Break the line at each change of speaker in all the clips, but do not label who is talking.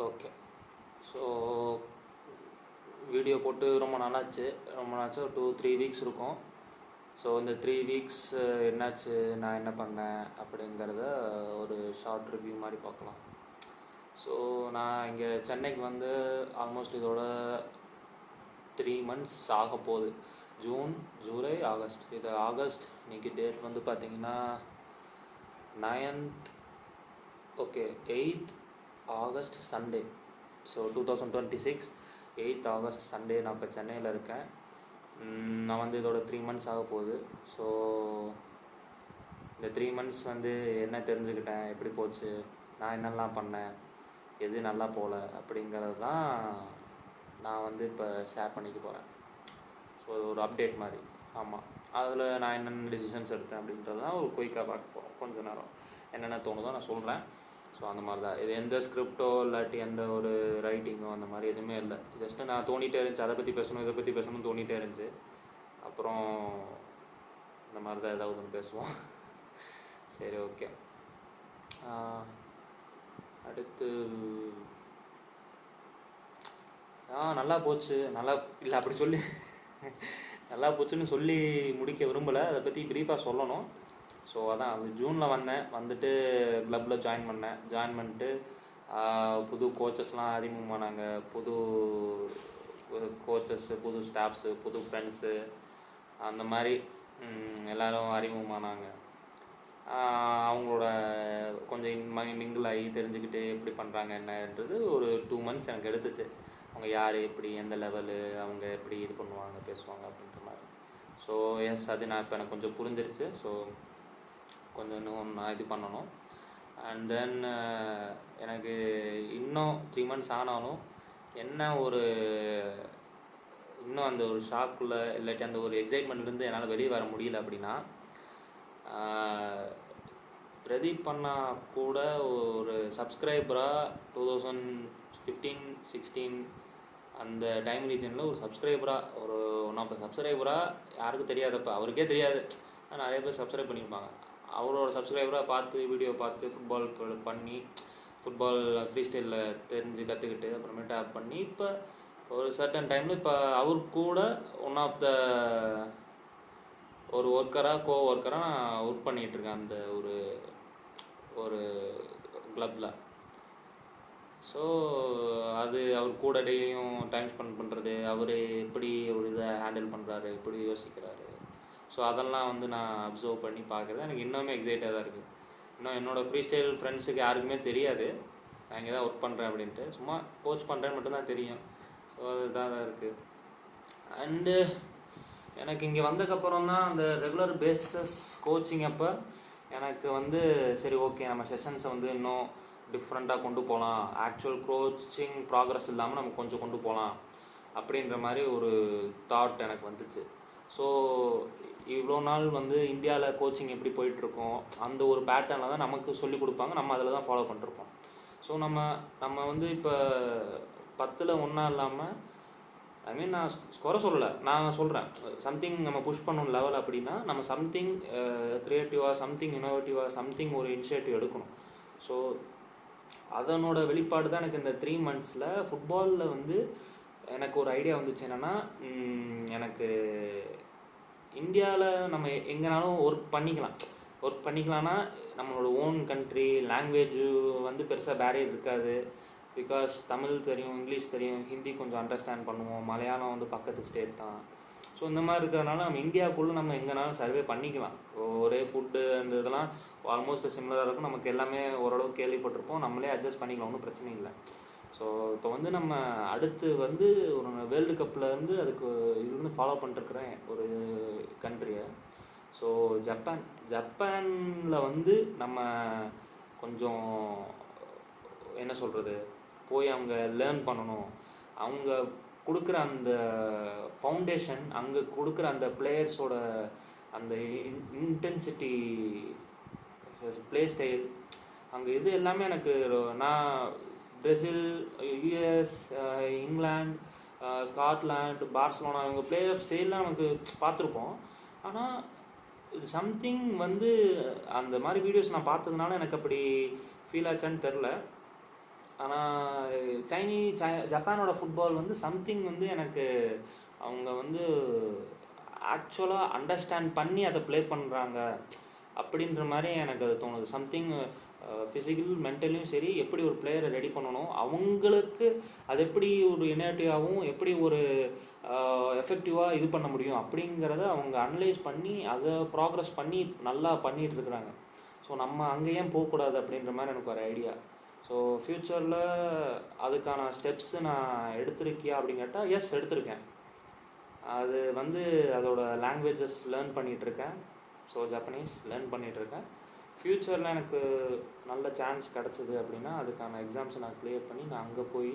Okay. So video போட்டு ரொம்ப நாளாச்சு. ஒரு 2-3 வீக்ஸ் இருக்கும். ஸோ இந்த 3 வீக்ஸ் என்னாச்சு, நான் என்ன பண்ணேன் அப்படிங்கிறத ஒரு ஷார்ட் ரிவ்யூ மாதிரி பார்க்கலாம். ஸோ நான் இங்கே சென்னைக்கு வந்து ஆல்மோஸ்ட் இதோட 3 months ஆக போகுது. June, July, August. இது ஆகஸ்ட். இன்றைக்கி டேட் வந்து பார்த்திங்கன்னா 9th, okay 8th August Sunday. So 2026 8th August Sunday நான் இப்போ சென்னையில் இருக்கேன். நான் வந்து இதோட 3 months ஆக போகுது. ஸோ இந்த 3 months வந்து என்ன தெரிஞ்சுக்கிட்டேன், எப்படி போச்சு, நான் என்னெல்லாம் பண்ணேன், எது நல்லா போகல அப்படிங்கிறது தான் நான் வந்து இப்போ ஷேர் பண்ணிக்க போகிறேன். ஸோ ஒரு அப்டேட் மாதிரி. ஆமாம், அதில் நான் என்னென்ன டிசிஷன்ஸ் எடுத்தேன் அப்படின்றது தான் ஒரு குயிக்காக பார்க்க போகிறோம். கொஞ்சம் நேரம் என்னென்ன தோணுதோ நான் சொல்கிறேன். ஸோ அந்த மாதிரி தான். இது எந்த ஸ்கிரிப்டோ இல்லாட்டி எந்த ஒரு ரைட்டிங்கோ அந்த மாதிரி எதுவுமே இல்லை. ஜஸ்ட்டு நான் தோணிகிட்டே இருந்துச்சு, அதை பற்றி பேசணும் இதை பற்றி பேசணும்னு தோணிகிட்டே இருந்துச்சு. அப்புறம் இந்த மாதிரி தான் ஏதாவது ஒன்று பேசுவோம். சரி, ஓகே. அடுத்து நல்லா போச்சு. நல்லா இல்லை அப்படி சொல்லி நல்லா போச்சுன்னு சொல்லி முடிக்க விரும்பலை. அதை பற்றி ப்ரீஃபாக சொல்லணும். ஸோ அதான் ஜூனில் வந்தேன். வந்துட்டு க்ளப்பில் ஜாயின் பண்ணிட்டு புது கோச்சஸ்லாம் அறிமுகமானாங்க. புது கோச்சஸ்ஸு, புது ஸ்டாஃப்ஸு, புது ஃப்ரெண்ட்ஸு, அந்த மாதிரி எல்லோரும் அறிமுகமானாங்க. அவங்களோட கொஞ்சம் மிங்கிள் ஆகி தெரிஞ்சுக்கிட்டு எப்படி பண்ணுறாங்க என்னன்றது ஒரு 2 months எனக்கு எடுத்துச்சு. அவங்க யார், எப்படி, எந்த லெவலு, அவங்க எப்படி இது பண்ணுவாங்க, பேசுவாங்க அப்படின்ற மாதிரி. ஸோ எஸ், அது நான் இப்போ எனக்கு கொஞ்சம் புரிஞ்சிருச்சு. ஸோ கொஞ்சம் இன்னும் நான் இது பண்ணணும். அண்ட் தென் எனக்கு இன்னும் 3 months ஆனாலும் என்ன ஒரு இன்னும் அந்த ஒரு ஷாக்குள்ளே இல்லாட்டி அந்த ஒரு எக்ஸைட்மெண்ட்லேருந்து என்னால் வெளியே வர முடியல. அப்படின்னா பிரதீப் அண்ணா கூட ஒரு சப்ஸ்கிரைபராக 2015-16 அந்த டைம் ரீஜனில் ஒரு சப்ஸ்கிரைபராக, ஒரு ஒன் ஆஃப் த சப்ஸ்கிரைபராக, யாருக்கும் தெரியாதப்போ, அவருக்கே தெரியாது, நிறைய பேர் சப்ஸ்கிரைப் பண்ணியிருப்பாங்க. அவரோட சப்ஸ்கிரைபராக பார்த்து வீடியோ பார்த்து ஃபுட்பால் பண்ணி ஃபுட்பால் ஃப்ரீ ஸ்டைலில் தெரிஞ்சு கற்றுக்கிட்டு அப்புறமேட்டு ஆப் பண்ணி இப்போ ஒரு சர்டன் டைமில் இப்போ அவர் கூட ஒன் ஆஃப் த ஒரு ஒர்க்கராக நான் ஒர்க் பண்ணிகிட்ருக்கேன் அந்த ஒரு க்ளப்பில். ஸோ அது அவர் கூட டெய்லியும் டைம் ஸ்பெண்ட் பண்ணுறது, அவர் எப்படி ஒரு இதை ஹேண்டில் பண்ணுறாரு, எப்படி யோசிக்கிறாரு, ஸோ அதெல்லாம் வந்து நான் அப்சர்வ் பண்ணி பார்க்குறது எனக்கு இன்னுமே எக்ஸைட்டாக தான் இருக்குது. இன்னும் என்னோடய ஃப்ரீ ஸ்டைல் ஃப்ரெண்ட்ஸுக்கு யாருக்குமே தெரியாது நான் இங்கே தான் ஒர்க் பண்ணுறேன் அப்படின்ட்டு. சும்மா கோச் பண்ணுறேன்னு மட்டும்தான் தெரியும். ஸோ அதுதான் இருக்குது. அண்டு எனக்கு இங்கே வந்ததுக்கப்புறம் தான் அந்த ரெகுலர் பேஸஸ் கோச்சிங் அப்போ எனக்கு வந்து சரி ஓகே, நம்ம செஷன்ஸை வந்து இன்னும் டிஃப்ரெண்ட்டாக கொண்டு போகலாம், ஆக்சுவல் கோச்சிங் ப்ராக்ரஸ் இல்லாமல் நம்ம கொஞ்சம் கொண்டு போகலாம் அப்படின்ற மாதிரி ஒரு தாட் எனக்கு வந்துச்சு. ஸோ இவ்வளோ நாள் வந்து இந்தியாவில் கோச்சிங் எப்படி போயிட்டுருக்கோம், அந்த ஒரு பேட்டர்னில் தான் நமக்கு சொல்லிக் கொடுப்பாங்க, நம்ம அதில் தான் ஃபாலோ பண்ணிருப்போம். ஸோ நம்ம வந்து இப்போ 10ல் 1 இல்லாமல், ஐ மீன் நான் குறை சொல்லலை, நான் சொல்கிறேன் சம்திங் நம்ம புஷ் பண்ணணும் லெவல் அப்படின்னா நம்ம சம்திங் க்ரியேட்டிவாக, சம்திங் இன்னோவேட்டிவாக, சம்திங் ஒரு இனிஷியேட்டிவ் எடுக்கணும். ஸோ அதனோட வெளிப்பாடு தான் எனக்கு இந்த 3 monthsல ஃபுட்பாலில் வந்து எனக்கு ஒரு ஐடியா வந்துச்சு. என்னென்னா, எனக்கு இந்தியாவில் நம்ம எங்கேனாலும் ஒர்க் பண்ணிக்கலாம்னா நம்மளோட ஓன் கண்ட்ரி, லாங்குவேஜு வந்து பெருசாக பேரியர் இருக்காது. பிகாஸ் தமிழ் தெரியும், இங்கிலீஷ் தெரியும், ஹிந்தி கொஞ்சம் அண்டர்ஸ்டாண்ட் பண்ணுவோம், மலையாளம் வந்து பக்கத்து ஸ்டேட் தான். ஸோ இந்த மாதிரி இருக்கிறதுனால நம்ம இந்தியாவுக்குள்ளே நம்ம எங்கேனாலும் சர்வே பண்ணிக்கலாம். ஒரே ஃபுட்டு அந்த இதெல்லாம் ஆல்மோஸ்ட் சிமிலராக இருக்கும். நமக்கு எல்லாமே ஓரளவு கேள்விப்பட்டிருப்போம், நம்மளே அட்ஜஸ்ட் பண்ணிக்கலாம், ஒன்றும் பிரச்சனை இல்லை. ஸோ இப்போ வந்து நம்ம அடுத்து வந்து ஒரு வேர்ல்டு கப்பில் இருந்து அதுக்கு இது வந்து ஃபாலோ பண்ணிட்டுருக்குறேன் ஒரு கண்ட்ரியை. ஸோ ஜப்பானில் வந்து நம்ம கொஞ்சம் என்ன சொல்கிறது, போய் அவங்க லேர்ன் பண்ணணும். அவங்க கொடுக்குற அந்த ஃபவுண்டேஷன், அங்கே கொடுக்குற அந்த பிளேயர்ஸோட அந்த இன்டென்சிட்டி, ப்ளே ஸ்டைல், அங்கே இது எல்லாமே எனக்கு, நான் Brazil, US, England, Scotland, Barcelona இவங்க பிளேயர் ஸ்டைல்லாம் நமக்கு பார்த்துருப்போம். ஆனால் இது சம்திங் வந்து அந்த மாதிரி வீடியோஸ் நான் பார்த்ததுனால எனக்கு அப்படி ஃபீல் ஆச்சான்னு தெரில. ஆனால் ஜப்பானோட ஃபுட்பால் வந்து சம்திங் வந்து எனக்கு அவங்க வந்து ஆக்சுவலாக அண்டர்ஸ்டாண்ட் பண்ணி அதை ப்ளே பண்ணுறாங்க அப்படின்ற மாதிரி எனக்கு அது தோணுது. சம்திங் ஃபிசிக்கல் மென்டலியும் சரி, எப்படி ஒரு பிளேயரை ரெடி பண்ணணும், அவங்களுக்கு அது எப்படி ஒரு இனேட்டிவாகவும் எப்படி ஒரு எஃபெக்டிவாக இது பண்ண முடியும் அப்படிங்கிறத அவங்க அனலைஸ் பண்ணி அதை ப்ராக்ரஸ் பண்ணி நல்லா பண்ணிகிட்டு இருக்கிறாங்க. ஸோ நம்ம அங்கே ஏன் போகக்கூடாது அப்படின்ற மாதிரி எனக்கு ஒரு ஐடியா. ஸோ ஃப்யூச்சரில் அதுக்கான ஸ்டெப்ஸு நான் எடுத்திருக்கியா அப்படின்னு கேட்டால் எஸ், எடுத்திருக்கேன். அது வந்து அதோட லாங்குவேஜஸ் லேர்ன் பண்ணிகிட்ருக்கேன். ஸோ ஜப்பனீஸ் லேர்ன் பண்ணிகிட்ருக்கேன். ஃப்யூச்சரில் எனக்கு நல்ல சான்ஸ் கிடச்சிது அப்படின்னா அதுக்கான எக்ஸாம்ஸை நான் க்ளியர் பண்ணி நான் அங்கே போய்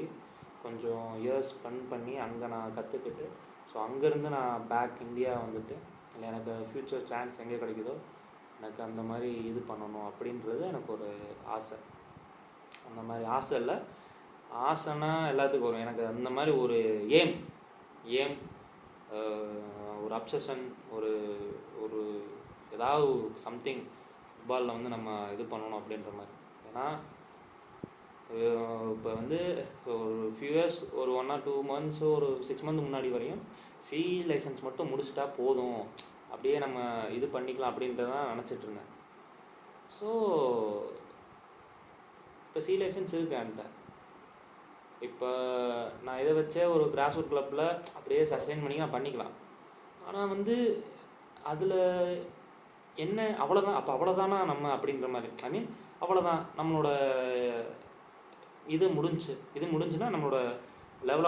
கொஞ்சம் இயர்ஸ் ஸ்பெண்ட் பண்ணி அங்கே நான் கற்றுக்கிட்டு, ஸோ அங்கேருந்து நான் பேக் இந்தியா வந்துட்டு இல்லை எனக்கு ஃப்யூச்சர் சான்ஸ் எங்கே கிடைக்குதோ எனக்கு அந்த மாதிரி இது பண்ணணும் அப்படின்றது எனக்கு ஒரு ஆசை. அந்த மாதிரி ஆசை இல்லை, ஆசைன்னா எல்லாத்துக்கும் வரும். எனக்கு அந்த மாதிரி ஒரு ஏம் ஒரு அப்சஷன், ஒரு ஒரு ஏதாவது சம்திங் ஃபுட்பாலில் வந்து நம்ம இது பண்ணணும் அப்படின்ற மாதிரி. ஏன்னா இப்போ வந்து ஒரு ஃபியூ இயர்ஸ், ஒரு 1 or 2 months, ஒரு 6 months முன்னாடி வரையும் சி லைசன்ஸ் மட்டும் முடிச்சிட்டா போதும், அப்படியே நம்ம இது பண்ணிக்கலாம் அப்படின்ட்டு தான் நினச்சிட்டு இருந்தேன். ஸோ இப்போ சி லைசன்ஸ் இருக்கு என்கிட்ட. இப்போ நான் இதை வச்சே ஒரு கிராஸ்ரூட் கிளப்பில் அப்படியே சஸ்டெயின் பண்ணி நான் பண்ணிக்கலாம். ஆனால் வந்து அதில் என்ன அவ்வளோதான், அப்போ அவ்வளோதானா நம்ம அப்படின்ற மாதிரி. ஐ மீன் அவ்வளோதான், நம்மளோட இது முடிஞ்சுன்னா நம்மளோட லெவல்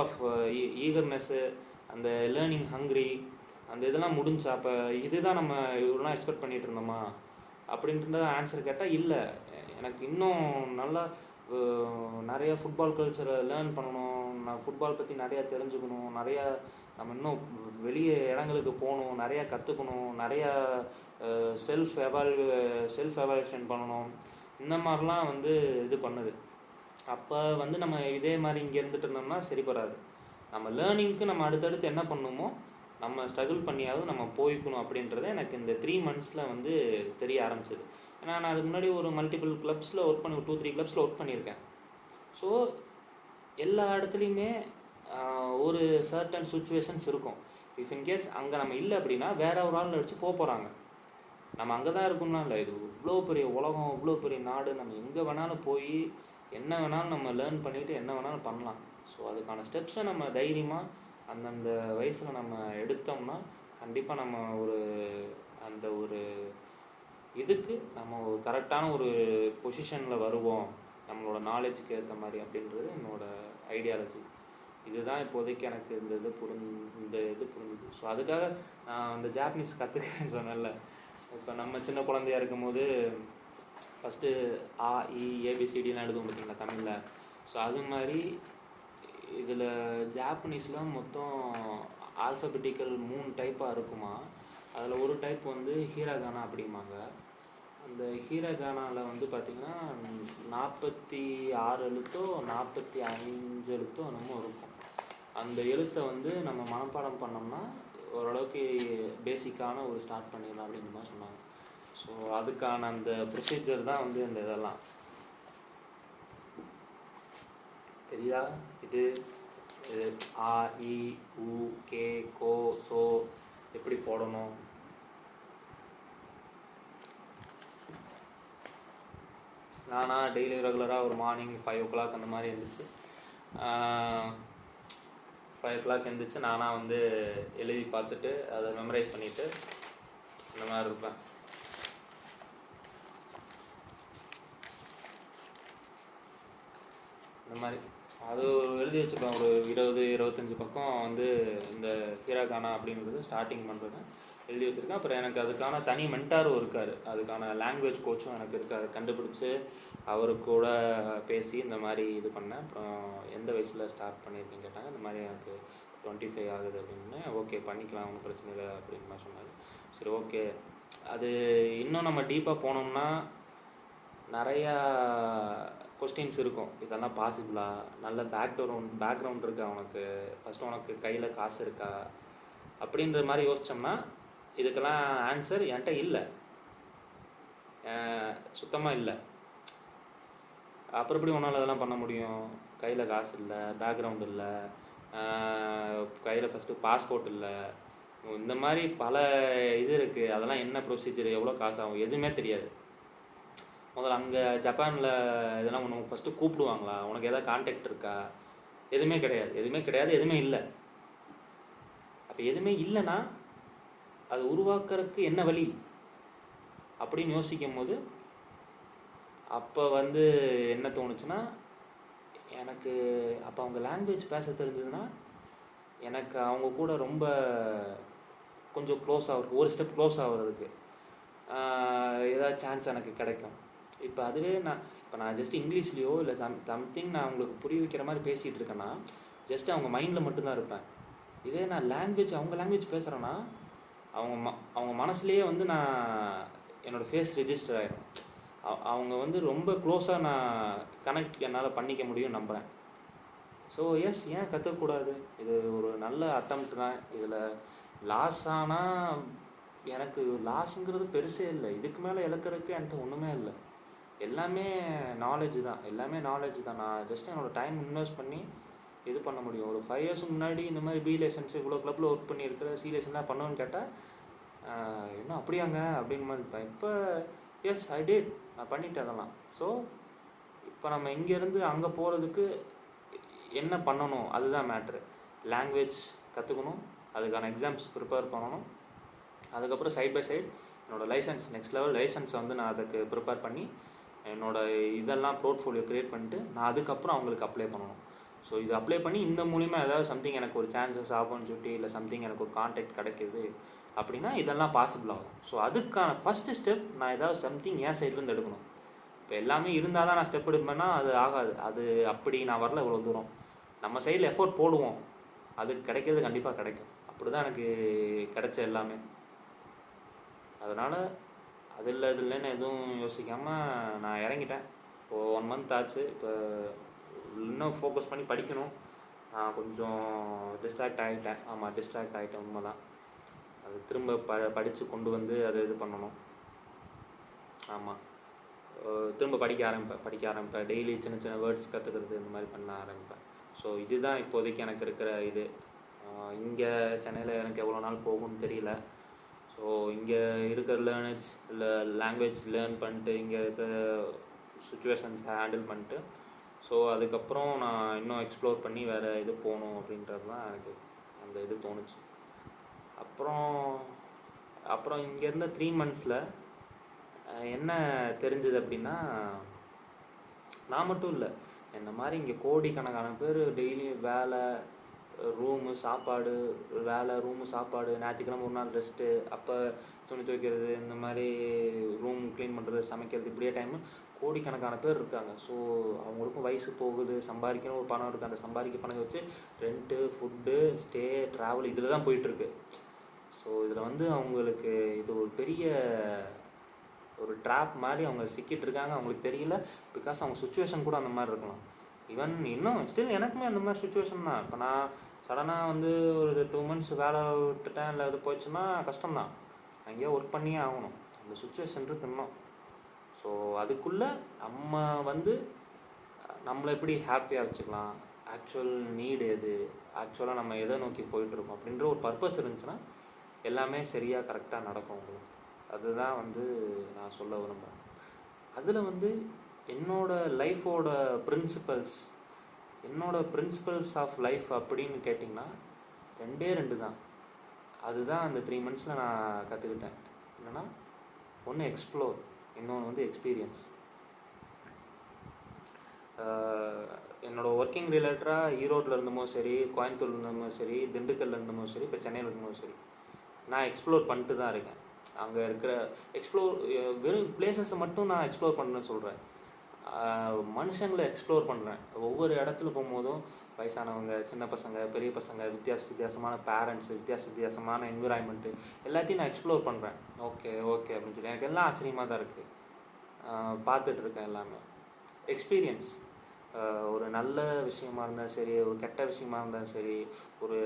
ஆஃப் ஈகர்னஸ்ஸு, அந்த லேர்னிங் ஹங்க்ரி, அந்த இதெல்லாம் முடிஞ்சு. அப்போ இதுதான் நம்ம இவ்வளோலாம் எக்ஸ்பெக்ட் பண்ணிகிட்டு இருந்தோமா அப்படின்ற ஆன்சர் கேட்டால் இல்லை. எனக்கு இன்னும் நல்லா நிறைய ஃபுட்பால் கல்ச்சரை லேர்ன் பண்ணணும், நான் ஃபுட்பால் பற்றி நிறையா தெரிஞ்சுக்கணும், நிறையா நம்ம இன்னும் வெளியே இடங்களுக்கு போகணும், நிறையா கற்றுக்கணும், நிறையா செல்ஃப் எவாலுவேஷன் பண்ணணும். இந்த மாதிரிலாம் வந்து இது பண்ணுது. அப்போ வந்து நம்ம இதே மாதிரி இங்கே இருந்துட்டு இருந்தோம்னா சரிப்படாது. நம்ம லேர்னிங்க்கு நம்ம அடுத்தடுத்து என்ன பண்ணணுமோ நம்ம ஸ்ட்ரகிள் பண்ணியாவது நம்ம போய்க்கணும் அப்படின்றத எனக்கு இந்த 3 months வந்து தெரிய ஆரம்பிச்சிது. ஏன்னா நான் அதுக்கு முன்னாடி ஒரு மல்டிபிள் கிளப்ஸில் ஒர்க் பண்ணி 2-3 கிளப்ஸில் ஒர்க் பண்ணியிருக்கேன். ஸோ எல்லா இடத்துலையுமே ஒரு சர்டன் சுச்சுவேஷன்ஸ் இருக்கும். இஃப் இன்கேஸ் அங்கே நம்ம இல்லை அப்படின்னா வேற ஒரு ஆள் அடித்து போகிறாங்க. நம்ம அங்கே தான் இருக்கணும்னா இல்லை, இது இவ்வளோ பெரிய உலகம், இவ்வளோ பெரிய நாடு, நம்ம எங்கே வேணாலும் போய் என்ன வேணாலும் நம்ம லேர்ன் பண்ணிவிட்டு என்ன வேணாலும் பண்ணலாம். ஸோ அதுக்கான ஸ்டெப்ஸை நம்ம தைரியமாக அந்தந்த வயசில் நம்ம எடுத்தோம்னா கண்டிப்பாக நம்ம அந்த ஒரு இதுக்கு நம்ம ஒரு கரெக்டான ஒரு பொசிஷனில் வருவோம், நம்மளோட நாலேஜுக்கு ஏற்ற மாதிரி அப்படின்றது என்னோடய ஐடியாலஜி. இதுதான் இப்போதைக்கு எனக்கு இந்த இது புரிஞ்சுது. ஸோ அதுக்காக நான் அந்த ஜாப்பனீஸ் கற்றுக்கன்னு சொன்னேன்ல. இப்போ நம்ம சின்ன குழந்தையாக இருக்கும்போது ஃபஸ்ட்டு ஆ இ ஏபிசிடிலாம் எழுதுவோம் பார்த்தீங்களா தமிழில். ஸோ அது மாதிரி இதில் ஜாப்பனீஸில் மொத்தம் ஆல்ஃபபெட்டிக்கல் 3 டைப்பாக இருக்குமா. அதில் ஒரு டைப் வந்து ஹீராகானா அப்படிம்பாங்க. அந்த ஹீராகானாவில் வந்து பார்த்திங்கன்னா 46 எழுத்தோ 45 எழுத்தோ என்னமோ இருக்கும். அந்த எழுத்தை வந்து நம்ம மனப்பாடம் பண்ணோம்னா ஓரளவுக்கு பேசிக்கான ஒரு ஸ்டார்ட் பண்ணிடலாம் அப்படின்ற மாதிரி சொன்னாங்க. ஸோ அதுக்கான அந்த ப்ரொசீஜர் தான் வந்து இந்த இதெல்லாம் தெரியுதா. இது ஆ இ உ கே கோ சோ எப்படி போடணும். நானாக டெய்லி ரெகுலராக ஒரு மார்னிங் 5 o'clock அந்த மாதிரி எழுந்திரிச்சு 5 o'clock எழுந்திரிச்சு நானாக வந்து எழுதி பார்த்துட்டு அதை மெமரைஸ் பண்ணிவிட்டு இந்த மாதிரி இருப்பேன். இந்த மாதிரி அது எழுதி வச்சுப்பேன். ஒரு 20-25 பக்கம் வந்து இந்த ஹீராகானா அப்படின்றது ஸ்டார்டிங் பண்ணுறது எழுதி வச்சுருக்கேன். அப்புறம் எனக்கு அதுக்கான தனி மென்டாரும் இருக்கார், அதுக்கான லாங்குவேஜ் கோச்சும் எனக்கு இருக்கார். கண்டுபிடிச்சி அவரு கூட பேசி இந்த மாதிரி இது பண்ணேன். அப்புறம் எந்த வயசில் ஸ்டார்ட் பண்ணியிருக்கேன்னு கேட்டாங்க. இந்த மாதிரி எனக்கு 25 ஆகுது அப்படின்னு. ஓகே பண்ணிக்கலாம், ஒன்றும் பிரச்சனை இல்லை அப்படின்னு மாதிரி சொன்னார். சரி ஓகே. அது இன்னும் நம்ம டீப்பாக போனோம்னா நிறையா கொஸ்டின்ஸ் இருக்கும். இதெல்லாம் பாசிபிளா, நல்ல பேக்ரவுண்ட் இருக்கா உனக்கு, ஃபஸ்ட்டு உனக்கு கையில் காசு இருக்கா அப்படின்ற மாதிரி யோசித்தோம்னா இதுக்கெல்லாம் ஆன்சர் என்கிட்ட இல்லை, சுத்தமாக இல்லை. அப்புறம் எப்படி உன்னால் அதெல்லாம் பண்ண முடியும்? கையில் காசு இல்லை, பேக்ரவுண்ட் இல்லை, கையில் ஃபஸ்ட்டு பாஸ்போர்ட் இல்லை, இந்த மாதிரி பல இது இருக்குது. அதெல்லாம் என்ன ப்ரொசீஜர், எவ்வளோ காசு ஆகும், எதுவுமே தெரியாது. முதல்ல அங்கே ஜப்பானில் இதெல்லாம் ஒன்று ஃபஸ்ட்டு கூப்பிடுவாங்களா, உனக்கு எதாவது கான்டாக்ட் இருக்கா, எதுவுமே கிடையாது. எதுவுமே கிடையாது, எதுவுமே இல்லை. அப்போ எதுவுமே இல்லைன்னா அது உருவாக்குறதுக்கு என்ன வழி அப்படின்னு யோசிக்கும் போது அப்போ வந்து என்ன தோணுச்சுன்னா, எனக்கு அப்போ அவங்க லாங்குவேஜ் பேச தெரிஞ்சதுன்னா எனக்கு அவங்க கூட ரொம்ப கொஞ்சம் க்ளோஸ் ஆகிறதுக்கு, ஒரு ஸ்டெப் க்ளோஸ் ஆகிறதுக்கு ஏதாவது சான்ஸ் எனக்கு கிடைக்கும். இப்போ அதுவே நான் ஜஸ்ட் இங்கிலீஷ்லேயோ இல்லை சம்திங் நான் அவங்களுக்கு புரிய வைக்கிற மாதிரி பேசிகிட்டு இருக்கேன்னா ஜஸ்ட் அவங்க மைண்டில் மட்டும்தான் இருப்பேன். இதே நான் அவங்க லாங்குவேஜ் பேசுகிறேன்னா அவங்க மனசுலேயே வந்து நான் என்னோடய ஃபேஸ் ரெஜிஸ்டர் ஆகிடும். அவங்க வந்து ரொம்ப க்ளோஸாக நான் கனெக்ட் என்னால் பண்ணிக்க முடியும்னு நம்புகிறேன். ஸோ எஸ், ஏன் கற்றுக்கக்கூடாது? இது ஒரு நல்ல அட்டம்ப்ட் தான். இதில் லாஸ் ஆனால் எனக்கு லாஸுங்கிறது பெருசே இல்லை. இதுக்கு மேலே இழக்கிறதுக்கு என்கிட்ட ஒன்றுமே இல்லை. எல்லாமே நாலேஜ் தான். நான் ஜஸ்ட் என்னோடய டைம் இன்வெஸ்ட் பண்ணி இது பண்ண முடியும். ஒரு 5 இயர்ஸ் முன்னாடி இந்த மாதிரி பி லைசன்ஸ் இவ்வளோ கிளப்பில் ஒர்க் பண்ணியிருக்கிற சி லைசன்ஸ்லாம் பண்ணுவேன்னு கேட்டால் இன்னும் அப்படியாங்க அப்படின்னு மாதிரி இருப்பேன். இப்போ எஸ் ஐ டிட், நான் பண்ணிட்டேன் அதெல்லாம். ஸோ இப்போ நம்ம இங்கேருந்து அங்கே போகிறதுக்கு என்ன பண்ணணும், அதுதான் மேட்ரு. லாங்குவேஜ் கற்றுக்கணும், அதுக்கான எக்ஸாம்ஸ் ப்ரிப்பேர் பண்ணணும், அதுக்கப்புறம் சைட் பை சைட் என்னோடய லைசன்ஸ், நெக்ஸ்ட் லெவல் லைசன்ஸை வந்து நான் அதுக்கு ப்ரிப்பேர் பண்ணி என்னோடய இதெல்லாம் போர்ட்ஃபோலியோ க்ரியேட் பண்ணிட்டு நான் அதுக்கப்புறம் அவங்களுக்கு அப்ளை பண்ணணும். ஸோ இது அப்ளை பண்ணி இந்த மூலிமா ஏதாவது சம்திங் எனக்கு ஒரு சான்சஸ் ஆப்பர்ச்சுனிட்டி இல்லை சம்திங் எனக்கு ஒரு கான்டாக்ட் கிடைக்கிது அப்படின்னா இதெல்லாம் பாசிபிள் ஆகும். ஸோ அதுக்கான ஃபஸ்ட்டு ஸ்டெப் நான் ஏதாவது சம்திங் என் சைட்லேருந்து எடுக்கணும். இப்போ எல்லாமே இருந்தால் தான் நான் ஸ்டெப் எடுப்பேன்னா அது ஆகாது. அது அப்படி நான் வரல இவ்வளோ தூரம். நம்ம சைடில் எஃபோர்ட் போடுவோம், அது கிடைக்கிறது கண்டிப்பாக கிடைக்கும். அப்படி தான் எனக்கு கிடைச்ச எல்லாமே. அதனால் அது இல்லைன்னு எதுவும் யோசிக்காமல் நான் இறங்கிட்டேன். இப்போது 1 மந்த் ஆச்சு. இப்போ இன்னும் ஃபோக்கஸ் பண்ணி படிக்கணும். நான் கொஞ்சம் டிஸ்ட்ராக்ட் ஆகிட்டேன். உண்மை தான். அது திரும்ப படித்து கொண்டு வந்து அதை இது பண்ணணும். ஆமாம், திரும்ப படிக்க ஆரம்பிப்பேன். டெய்லி சின்ன சின்ன வேர்ட்ஸ் கற்றுக்கிறது இந்த மாதிரி பண்ண ஆரம்பிப்பேன். ஸோ இதுதான் இப்போதைக்கு எனக்கு இருக்கிற இது. இங்கே சென்னையில் எனக்கு எவ்வளோ நாள் போகும்னு தெரியல. ஸோ இங்கே இருக்கிற லாங்குவேஜ் லேர்ன் பண்ணிட்டு இங்கே இருக்கிற சுச்சுவேஷன்ஸ் ஹேண்டில் பண்ணிட்டு ஸோ அதுக்கப்புறம் நான் இன்னும் எக்ஸ்ப்ளோர் பண்ணி வேறு இது போகணும் அப்படின்றது தான் எனக்கு அந்த இது தோணுச்சு. அப்புறம் இங்கே இருந்த 3 மந்த்ஸில் என்ன தெரிஞ்சது அப்படின்னா, நான் மட்டும் இல்லை, என்ன மாதிரி இங்கே கோடிக்கணக்கான பேர் டெய்லியும் வேலை, ரூமு, சாப்பாடு, ஞாயிற்றுக்கிழமை ஒரு நாள் ரெஸ்ட்டு, அப்போ துணி துவைக்கிறது, இந்த மாதிரி ரூம் க்ளீன் பண்ணுறது, சமைக்கிறது, இப்படியே டைமு கோடிக்கணக்கான பேர் இருக்காங்க. ஸோ அவங்களுக்கும் வயசு போகுது, சம்பாதிக்கணும், ஒரு பணம் இருக்குது. அந்த சம்பாதிக்க பணம் வச்சு ரெண்ட்டு, ஃபுட்டு, ஸ்டே, ட்ராவல் இதில் தான் போயிட்டுருக்கு. ஸோ இதில் வந்து அவங்களுக்கு இது ஒரு பெரிய ஒரு ட்ராப் மாதிரி அவங்க சிக்கிட்டு இருக்காங்க. அவங்களுக்கு தெரியல, பிகாஸ் அவங்க சுச்சுவேஷன் கூட அந்த மாதிரி இருக்கலாம். ஈவன் இன்னும் ஸ்டில் எனக்குமே அந்த மாதிரி சுச்சுவேஷன் தான். இப்போ நான் சடனாக வந்து ஒரு 2 மந்த்ஸ் வேலை விட்டுட்டேன், இல்லை இது போயிடுச்சுன்னா கஷ்டம்தான். அங்கேயே ஒர்க் பண்ணியே ஆகணும். அந்த சுச்சுவேஷன் இருக்கு இன்னும். ஸோ அதுக்குள்ளே நம்ம வந்து நம்மளை எப்படி ஹாப்பியாக வச்சுக்கலாம், ஆக்சுவல் நீடு எது, ஆக்சுவலாக நம்ம எதை நோக்கி போயிட்டுருக்கோம் அப்படின்ற ஒரு பர்பஸ் இருந்துச்சுன்னா எல்லாமே சரியாக கரெக்டாக நடக்கும் உங்களுக்கு. அதுதான் வந்து நான் சொல்ல விரும்புகிறேன். அதில் வந்து என்னோடய லைஃபோட பிரின்சிபல்ஸ் ஆஃப் லைஃப் அப்படின்னு கேட்டிங்கன்னா 2 தான். அதுதான் அந்த 3 மந்த்ஸில் நான் கற்றுக்கிட்டேன். என்னென்னா, ஒன்று எக்ஸ்ப்ளோர், இன்னொன்று வந்து எக்ஸ்பீரியன்ஸ். என்னோடய ஒர்க்கிங் ரிலேட்டடாக ஈரோட்டில் இருந்தமோ சரி, கோயம்புத்தூர் இருந்தமோ சரி, திண்டுக்கல்ல இருந்தமோ சரி, இப்போ சென்னையில் இருந்தமோ சரி, நான் எக்ஸ்ப்ளோர் பண்ணிட்டு தான் இருக்கேன். அங்கே இருக்கிற வெறும் பிளேசஸை மட்டும் நான் எக்ஸ்ப்ளோர் பண்ணுறேன்னு சொல்கிறேன். மனுஷங்களை எக்ஸ்ப்ளோர் பண்ணுறேன். ஒவ்வொரு இடத்துல போகும்போதும் வயசானவங்க, சின்ன பசங்க, பெரிய பசங்க, வித்தியாசமான பேரண்ட்ஸு, வித்தியாசமான என்விரான்மெண்ட்டு எல்லாத்தையும் நான் எக்ஸ்ப்ளோர் பண்ணுறேன். ஓகே அப்படின்னு சொல்லி எனக்கு எல்லாம் ஆச்சரியமாக தான் இருக்குது. பார்த்துட்ருக்கேன் எல்லாமே. எக்ஸ்பீரியன்ஸ், ஒரு நல்ல விஷயமா இருந்தாலும் சரி, ஒரு கெட்ட விஷயமா இருந்தாலும் சரி, ஒரு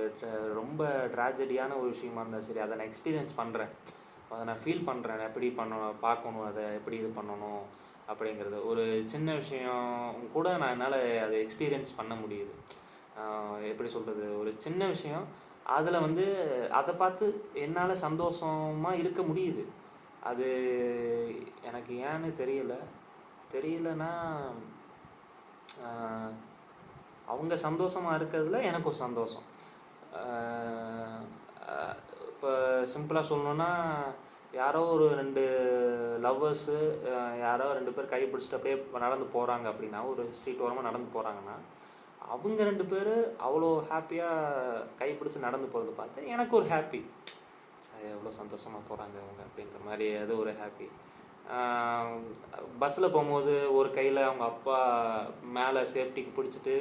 ரொம்ப ட்ராஜடியான ஒரு விஷயமா இருந்தாலும் சரி, அதை நான் எக்ஸ்பீரியன்ஸ் பண்ணுறேன். அதை நான் ஃபீல் பண்ணுறேன். எப்படி பண்ணணும், பார்க்கணும், அதை எப்படி இது பண்ணணும், அப்படிங்கிறது ஒரு சின்ன விஷயம் கூட நான் என்னால் அதை எக்ஸ்பீரியன்ஸ் பண்ண முடியுது. எப்படி சொல்கிறது, ஒரு சின்ன விஷயம் அதில் வந்து அதை பார்த்து என்னால் சந்தோஷமாக இருக்க முடியுது. அது எனக்கு ஏன்னு தெரியலன்னா அவங்க சந்தோஷமாக இருக்கிறதுல எனக்கு ஒரு சந்தோஷம். இப்போ சிம்பிளாக சொல்லணுன்னா, யாரோ ஒரு 2 லவ்வர்ஸு யாரோ 2 பேர் கை பிடிச்சிட்டு அப்படியே நடந்து போகிறாங்க அப்படின்னா, ஒரு ஸ்ட்ரீட் ஓரமாக நடந்து போகிறாங்கன்னா, அவங்க 2 பேர் அவ்வளோ ஹாப்பியாக கை பிடிச்சி நடந்து போகிறத பார்த்து எனக்கு ஒரு ஹாப்பி. எவ்வளோ சந்தோஷமாக போகிறாங்க அவங்க அப்படின்ற மாதிரி அது ஒரு ஹாப்பி. பஸ்ஸில் போகும்போது ஒரு கையில் அவங்க அப்பா மேலே சேஃப்டிக்கு பிடிச்சிட்டு,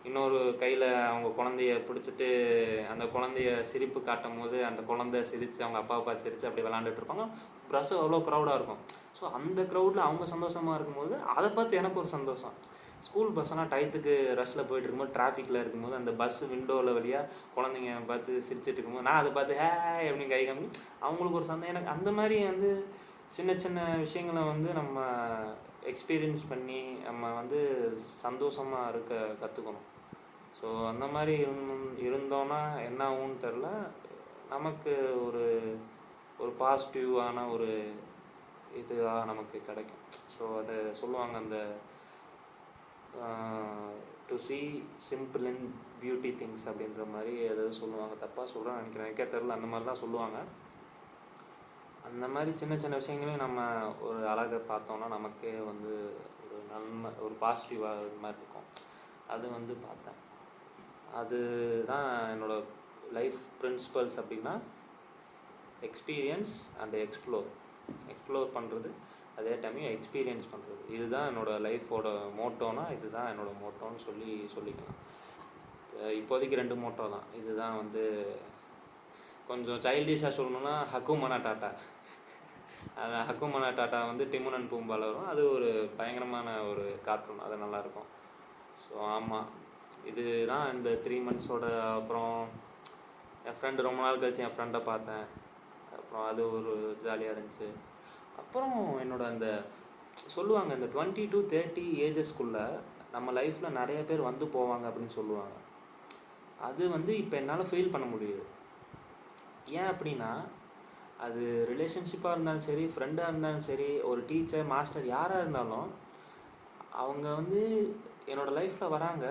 இன்னொரு கையில் அவங்க குழந்தைய பிடிச்சிட்டு, அந்த குழந்தைய சிரிப்பு காட்டும் போது அந்த குழந்தை சிரித்து அவங்க அப்பாவை பார்த்து சிரித்து அப்படி விளாண்டுட்டு இருப்பாங்க. பஸ்ஸு அவ்வளோ க்ரௌடாக இருக்கும். ஸோ அந்த க்ரௌடில் அவங்க சந்தோஷமாக இருக்கும்போது அதை பார்த்து எனக்கு ஒரு சந்தோஷம். ஸ்கூல் பஸ்ஸெல்லாம் டயத்துக்கு ரஷ்ஷில் போயிட்டு இருக்கும்போது, டிராஃபிக்கில் இருக்கும்போது அந்த பஸ்ஸு விண்டோவில் வழியாக குழந்தைங்க பார்த்து சிரிச்சிட்டு இருக்கும்போது நான் அதை பார்த்து அப்படின்னு கை காமி அவங்களுக்கு ஒரு சந்தோஷம். எனக்கு அந்த மாதிரி வந்து சின்ன சின்ன விஷயங்களை வந்து நம்ம எக்ஸ்பீரியன்ஸ் பண்ணி நம்ம வந்து சந்தோஷமாக இருக்க கற்றுக்கணும். ஸோ அந்த மாதிரி இருந்தோன்னா என்ன ஆகும்னு தெரில, நமக்கு ஒரு ஒரு பாசிட்டிவான ஒரு இதுவாக நமக்கு கிடைக்கும். ஸோ அதை சொல்லுவாங்க, அந்த to see simple and beauty things அப்படின்ற மாதிரி ஏதாவது சொல்லுவாங்க. தப்பாக சொல்கிறேன்னு நினைக்கிறேன், எனக்கே தெரில. அந்த மாதிரி தான் சொல்லுவாங்க. அந்த மாதிரி சின்ன சின்ன விஷயங்களையும் நம்ம ஒரு அழகை பார்த்தோன்னா நமக்கே வந்து ஒரு நன்மை, ஒரு பாசிட்டிவாக இது மாதிரி இருக்கும். அது வந்து பார்த்தேன். அது தான் என்னோடய லைஃப் பிரின்சிபல்ஸ். அப்படின்னா எக்ஸ்பீரியன்ஸ் அண்ட் எக்ஸ்ப்ளோர் பண்ணுறது, அதே டைமையும் எக்ஸ்பீரியன்ஸ் பண்ணுறது. இதுதான் என்னோடய லைஃபோட மோட்டோனா, இதுதான் என்னோடய மோட்டோன்னு சொல்லிக்கலாம். இப்போதைக்கு 2 மோட்டோ தான். இதுதான் வந்து கொஞ்சம் சைல்டிஷாக சொல்லணுன்னா ஹக்குமனா டாட்டா. அந்த ஹக்குமனா டாட்டா வந்து டிமோன் அண்ட் பூம்பாவில் வரும். அது ஒரு பயங்கரமான ஒரு கார்ட்டூன், அது நல்லாயிருக்கும். ஸோ ஆமாம், இது தான் இந்த 3 monthsோட. அப்புறம் என் ஃப்ரெண்டு, ரொம்ப நாள் கழிச்சு என் ஃப்ரெண்டை பார்த்தேன். அப்புறம் அது ஒரு ஜாலியாக இருந்துச்சு. அப்புறம் அந்த சொல்லுவாங்க, இந்த 20 to 30 ஏஜஸ்க்குள்ளே நம்ம லைஃப்பில் நிறைய பேர் வந்து போவாங்க அப்படின்னு சொல்லுவாங்க. அது வந்து இப்போ என்னால் ஃபீல் பண்ண முடியுது. ஏன் அப்படின்னா, அது ரிலேஷன்ஷிப்பாக இருந்தாலும் சரி, ஃப்ரெண்டாக இருந்தாலும் சரி, ஒரு டீச்சர், மாஸ்டர், யாராக இருந்தாலும் அவங்க வந்து என்னோடய லைஃப்பில் வராங்க,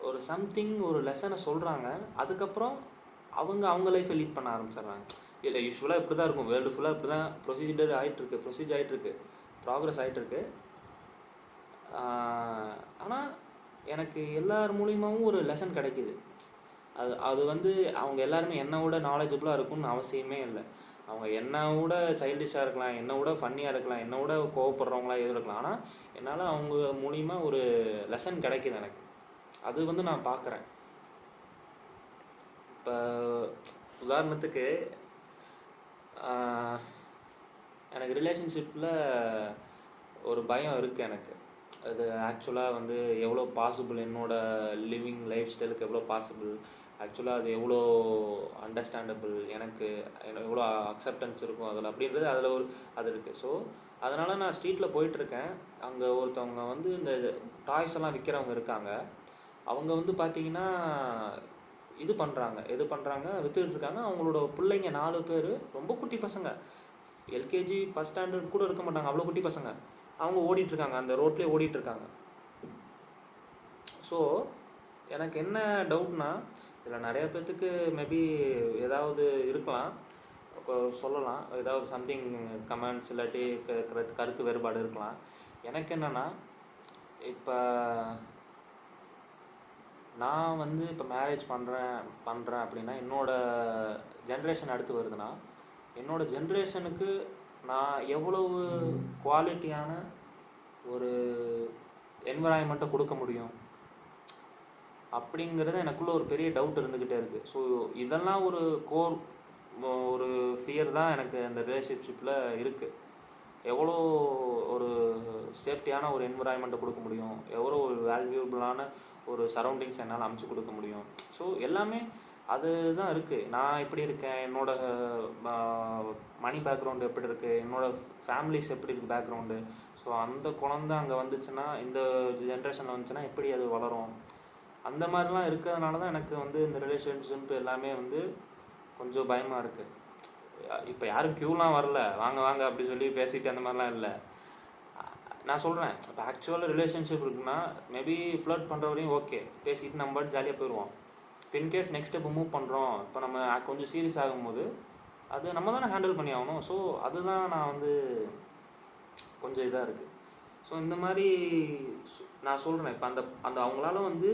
ஒரு சம்திங், ஒரு லெசனை சொல்கிறாங்க. அதுக்கப்புறம் அவங்க லைஃப்பை லீட் பண்ண ஆரம்பிச்சிடுறாங்க. இல்லை, யூஸ்வலாக இப்படி தான் இருக்கும். வேர்ல்டு ஃபுல்லாக இப்படி தான் ப்ரொசீஜர் ஆகிட்டுருக்கு, ப்ராக்ரஸ் ஆகிட்டுருக்கு. ஆனால் எனக்கு எல்லார் மூலியமாகவும் ஒரு லெசன் கிடைக்கிது. அது வந்து அவங்க எல்லாருமே என்னை விட நாலேஜபிளாக இருக்கும்னு அவசியமே இல்லை. அவங்க என்னை விட சைல்டிஷாக இருக்கலாம், என்னை விட ஃபன்னியாக இருக்கலாம், என்னை விட கோவப்படுறவங்களா எதுவும் இருக்கலாம். ஆனால் என்னால் அவங்க மூலிமா ஒரு லெசன் கிடைக்கிது எனக்கு. அது வந்து நான் பார்க்குறேன். இப்போ உதாரணத்துக்கு எனக்கு ரிலேஷன்ஷிப்பில் ஒரு பயம் இருக்குது எனக்கு. அது ஆக்சுவலாக வந்து எவ்வளோ பாசிபிள், என்னோடய லிவிங் லைஃப் ஸ்டைலுக்கு எவ்வளோ பாசிபிள், ஆக்சுவலாக அது எவ்வளோ அண்டர்ஸ்டாண்டபிள், எனக்கு எவ்வளோ அக்செப்டன்ஸ் இருக்கும் அதில் அப்படின்றது அது இருக்குது. ஸோ அதனால் நான் ஸ்ட்ரீட்டில் போயிட்டுருக்கேன். அங்கே ஒருத்தவங்க வந்து இந்த டாய்ஸ் எல்லாம் விற்கிறவங்க இருக்காங்க. அவங்க வந்து பார்த்திங்கன்னா எது பண்ணுறாங்க விற்றுட்ருக்காங்க. அவங்களோட பிள்ளைங்க 4 பேர், ரொம்ப குட்டி பசங்க, எல்கேஜி ஃபஸ்ட் ஸ்டாண்டர்ட் கூட இருக்க மாட்டாங்க, அவ்வளோ குட்டி பசங்க. அவங்க ஓடிட்டுருக்காங்க, அந்த ரோட்லேயே ஓடிட்டுருக்காங்க. ஸோ எனக்கு என்ன டவுட்னா, இதில் நிறைய பேர்த்துக்கு மேபி ஏதாவது இருக்கலாம், சொல்லலாம், ஏதாவது சம்திங் கமெண்ட்ஸ் இல்லாட்டி கருத்து வேறுபாடு இருக்கலாம். எனக்கு என்னென்னா, இப்போ நான் வந்து இப்போ மேரேஜ் பண்ணுறேன் அப்படின்னா, என்னோடய ஜென்ரேஷன் அடுத்து வருதுன்னா, என்னோடய ஜென்ரேஷனுக்கு நான் எவ்வளவு குவாலிட்டியான ஒரு என்விரான்மெண்ட்டை கொடுக்க முடியும் அப்படிங்கிறது எனக்குள்ளே ஒரு பெரிய டவுட் இருந்துக்கிட்டே இருக்குது. ஸோ இதெல்லாம் ஒரு ஃபியர் தான் எனக்கு அந்த ரிலேஷன்ஷிப்பில் இருக்குது. எவ்வளோ ஒரு சேஃப்டியான ஒரு என்விரான்மெண்ட்டை கொடுக்க முடியும், எவ்வளோ ஒரு வேல்யூபிளான ஒரு சரௌண்டிங்ஸ் என்னால் அமைச்சு கொடுக்க முடியும். ஸோ எல்லாமே அது தான் இருக்குது. நான் எப்படி இருக்கேன், என்னோடய மணி பேக்ரவுண்டு எப்படி இருக்குது, என்னோடய ஃபேமிலிஸ் எப்படி இருக்குது பேக்ரவுண்டு, ஸோ ஸோ அந்த குழந்தை அங்கே வந்துச்சுன்னா, இந்த ஜென்ரேஷனில் வந்துச்சுன்னா எப்படி அது வளரும்? அந்த மாதிரிலாம் இருக்கிறதுனால தான் எனக்கு வந்து இந்த ரிலேஷன்ஷிப் எல்லாமே வந்து கொஞ்சம் பயமாக இருக்குது. இப்போ யாரும் க்யூலாம் வரல, வாங்க வாங்க அப்படி சொல்லி பேசிட்டு அந்த மாதிரிலாம் இல்லை. நான் சொல்கிறேன், இப்போ ஆக்சுவலாக ரிலேஷன்ஷிப் இருக்குன்னா மேபி ஃப்ளர்ட் பண்ணுற வரையும் ஓகே, பேசிட்டு நம்ம பாட்டு ஜாலியாக போயிடுவோம். இப்போ இன்கேஸ் நெக்ஸ்ட் ஸ்டெப் மூவ் பண்ணுறோம், இப்போ நம்ம கொஞ்சம் சீரியஸ் ஆகும்போது அது நம்ம தானே ஹேண்டில் பண்ணி ஆகணும். ஸோ அதுதான் நான் வந்து கொஞ்சம் இதாக இருக்குது. ஸோ இந்த மாதிரி நான் சொல்கிறேன், இப்போ அந்த அந்த அவங்களால வந்து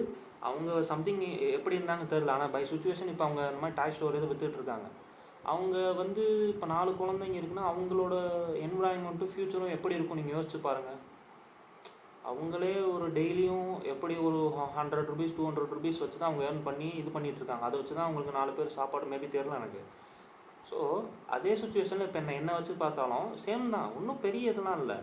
அவங்க சம்திங் எப்படி இருந்தாங்க தெரில, ஆனால் பை சுச்சுவேஷன் இப்போ அவங்க இந்த மாதிரி டாய் ஸ்டோர் எதை விற்றுட்டு இருக்காங்க. அவங்க வந்து இப்போ 4 குழந்தைங்க இருக்குன்னா அவங்களோட என்விரான்மெண்ட்டும் ஃப்யூச்சரும் எப்படி இருக்கும் நீங்கள் யோசிச்சு பாருங்கள். அவங்களே ஒரு டெய்லியும் எப்படி ஒரு 100 rupees 200 rupees வச்சு தான் அவங்க ஏர்ன் பண்ணி இது பண்ணிகிட்டு இருக்காங்க. அதை வச்சு தான் அவங்களுக்கு 4 பேர் சாப்பாடு மேபி தெரில எனக்கு. ஸோ அதே சுச்சுவேஷனில் இப்போ என்ன வச்சு பார்த்தாலும் சேம் தான், ஒன்றும் பெரிய இதெல்லாம் இல்லை.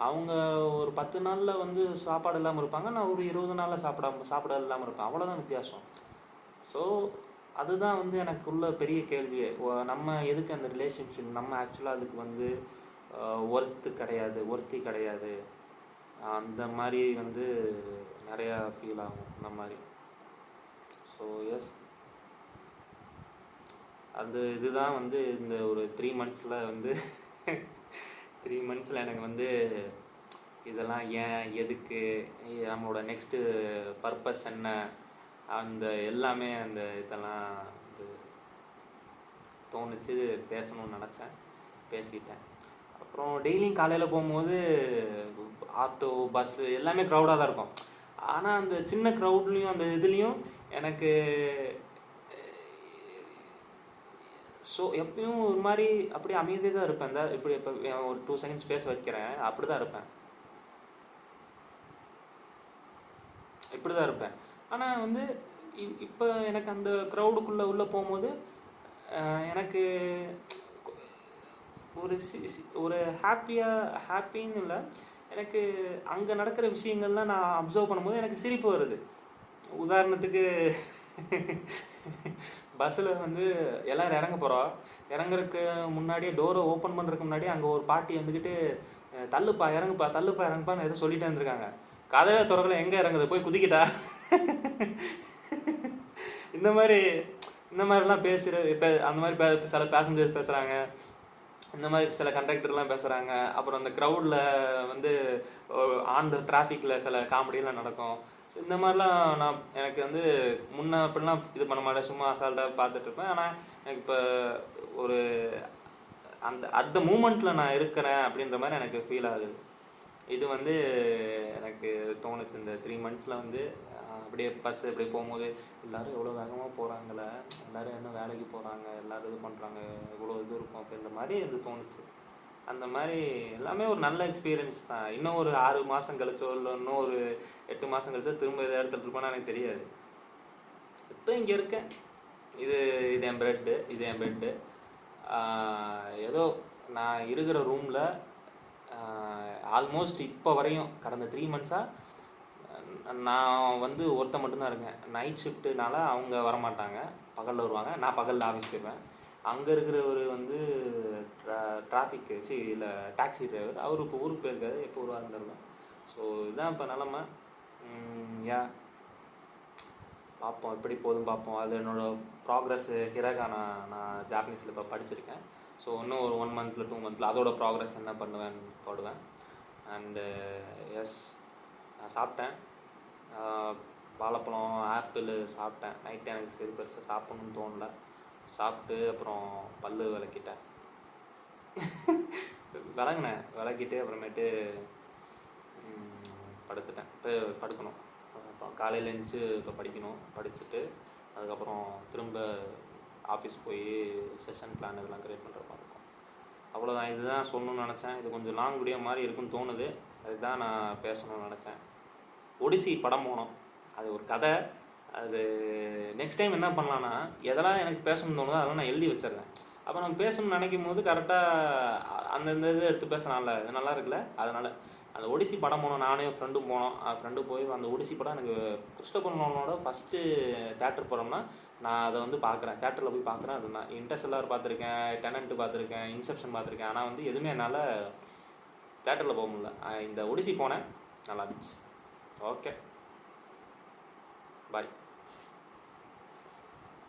அவங்க ஒரு 10 நாளில் வந்து சாப்பாடு இல்லாமல் இருப்பாங்க, நான் ஒரு 20 நாளில் சாப்பிட இல்லாமல் இருப்பேன், அவ்வளோதான் வித்தியாசம். ஸோ அதுதான் வந்து எனக்குள்ள பெரிய கேள்வியே. நம்ம எதுக்கு அந்த ரிலேஷன்ஷிப், நம்ம ஆக்சுவலாக அதுக்கு வந்து ஒர்த்தி கிடையாது அந்த மாதிரி வந்து நிறையா ஃபீல் ஆகும் அந்த மாதிரி. ஸோ எஸ், இதுதான் வந்து இந்த ஒரு 3 monthஸில் வந்து 3 monthஸில் எனக்கு வந்து இதெல்லாம் ஏன், எதுக்கு, நம்மளோட நெக்ஸ்ட்டு பர்பஸ் என்ன, அந்த எல்லாமே அந்த இதெல்லாம் இது தோணுச்சு, பேசணும்னு நினச்சேன், பேசிட்டேன். அப்புறம் டெய்லியும் காலையில் போகும்போது ஆட்டோ பஸ்ஸு எல்லாமே க்ரௌடாக தான் இருக்கும். ஆனால் அந்த சின்ன க்ரௌட்லேயும் அந்த இதுலேயும் எனக்கு ஸோ எப்பயும் ஒரு மாதிரி அப்படியே அமைதியாக தான் இருப்பேன். இப்படி இப்போ ஒரு 2 seconds பேச வைக்கிறேன், அப்படி தான் இருப்பேன், இப்படி தான் இருப்பேன். ஆனால் வந்து இப்போ எனக்கு அந்த க்ரௌடுக்குள்ளே உள்ளே போகும்போது எனக்கு ஒரு ஹாப்பின்னு இல்லை, எனக்கு அங்கே நடக்கிற விஷயங்கள்லாம் நான் அப்சர்வ் பண்ணும்போது எனக்கு சிரிப்பு வருது. உதாரணத்துக்கு பஸ்ஸில் வந்து எல்லோரும் இறங்க போகிறோம், இறங்குறதுக்கு முன்னாடியே டோரை ஓப்பன் பண்ணுறதுக்கு முன்னாடியே அங்கே ஒரு பாட்டி வந்துக்கிட்டு தள்ளுப்பா இறங்குப்பான்னு எதோ சொல்லிகிட்டே இருந்திருக்காங்க. கதவை திறக்கல, எங்கே இறங்குது, போய் குதிக்கிட்டா. இந்த மாதிரிலாம் இப்போ அந்த மாதிரி சில பேசஞ்சர்ஸ் பேசுகிறாங்க, இந்த மாதிரி சில கண்டக்டர்லாம் பேசுகிறாங்க. அப்புறம் அந்த க்ரௌடில் வந்து ஆன் த டிராஃபிக்கில் சில காமெடியெலாம் நடக்கும். ஸோ இந்த மாதிரிலாம் எனக்கு வந்து முன்ன அப்படிலாம் இது பண்ண மாட்டேன், சும்மா அசால்ட்டாக பார்த்துட்ருப்பேன். ஆனால் எனக்கு இப்போ ஒரு அந்த மூமெண்ட்டில் நான் இருக்கிறேன் அப்படின்ற மாதிரி எனக்கு ஃபீல் ஆகுது. இது வந்து எனக்கு தோணுச்சு இந்த 3 monthஸில் வந்து. அப்படியே பஸ்ஸு அப்படியே போகும்போது எல்லோரும் எவ்வளோ வேகமாக போகிறாங்களே, எல்லோரும் என்ன வேலைக்கு போகிறாங்க, எல்லோரும் இது பண்ணுறாங்க, எவ்வளோ இது இருக்கும் அப்படின்ற மாதிரி அது தோணுச்சு. அந்த மாதிரி எல்லாமே ஒரு நல்ல எக்ஸ்பீரியன்ஸ் தான். இன்னும் ஒரு 6 மாதம் கழிச்சோ இல்லை இன்னும் ஒரு 8 மாதம் கழிச்சோ திரும்ப இதை எடுத்துகிட்டு இருப்போன்னா எனக்கு தெரியாது. இப்போ இங்கே இருக்கேன், இது என் பெட்டு. ஏதோ நான் இருக்கிற ரூமில் ஆல்மோஸ்ட் இப்போ வரையும் கடந்த 3 monthஸாக நான் வந்து ஒருத்த மட்டும்தான் இருக்கேன். நைட் ஷிஃப்ட்டுனால அவங்க வரமாட்டாங்க, பகலில் வருவாங்க, நான் பகலில் ஆஃபீஸ் போயிடுவேன். அங்கே இருக்கிறவர் வந்து டிராஃபிக்கு இல்லை டாக்ஸி டிரைவர், அவர் இப்போ ஊருக்கு போயிருக்காரு, எப்போ வருவாருன்னு தெரியல. ஸோ இதுதான் இப்போ நிலமை. பார்ப்போம் எப்படி போதும் பார்ப்போம். அது என்னோடய ப்ராக்ரஸ்ஸு ஹிரகானா நான் ஜாப்பனீஸில் இப்போ படிச்சிருக்கேன். ஸோ இன்னும் ஒரு 1 month 2 month அதோட ப்ராக்ரஸ் என்ன பண்ணுவேன்னு போடுவேன். அண்டு எஸ், நான் சாப்பிட்டேன், வாழைப்பழம் ஆப்பிள் சாப்பிட்டேன். நைட்டு எனக்கு சரி பெருசாக சாப்பிட்ணுன்னு தோணல, சாப்பிட்டு அப்புறம் பல் விளக்கிட்டேன், விளக்கிட்டு அப்புறமேட்டு படுத்துட்டேன். இப்போ படுக்கணும், அப்புறம் காலையில் எழுந்துச்சி இப்போ படிச்சுட்டு அதுக்கப்புறம் திரும்ப ஆஃபீஸ் போய் செஷன் பிளான் இதெல்லாம் க்ரியேட் பண்ணுற மாதிரி இருக்கும். அவ்வளோதான், இதுதான் சொல்லணும்னு நினச்சேன். இது கொஞ்சம் லாங் வீடியோ மாதிரி இருக்குன்னு தோணுது, அதுதான் நான் பேசணும்னு நினச்சேன். ஒடிசி படம் போனோம், அது ஒரு கதை. அது நெக்ஸ்ட் டைம் என்ன பண்ணலான்னா, எதெல்லாம் எனக்கு பேசணும்னு தோணுதோ அதெல்லாம் நான் எழுதி வச்சிடுறேன். அப்போ நம்ம பேசணும்னு நினைக்கும் போது கரெக்டாக அந்தந்த இது எடுத்து பேசலாம்ல, இது நல்லா இருக்குல்ல. அதனால் அந்த ஒடிசி படம் போனோம், நானும் என் ஃப்ரெண்டும் போனோம். ஃப்ரெண்டு போய் அந்த ஒடிசி படம் எனக்கு கிறிஸ்டோபர் நோலனோட ஃபஸ்ட்டு தேட்டர் போகிறோம்னா நான் அதை வந்து பார்க்குறேன், தேட்டரில் போய் பார்க்குறேன். அது நான் இன்டர்ஸ்டெல்லார் பார்த்துருக்கேன், டெனன்ட் பார்த்துருக்கேன், இன்செப்ஷன் பார்த்துருக்கேன். ஆனால் வந்து எதுவுமே என்னால் தேட்டரில் போக முடியல. இந்த ஒடிசி போனேன், நல்லா இருந்துச்சு. ஓகே, பாய்.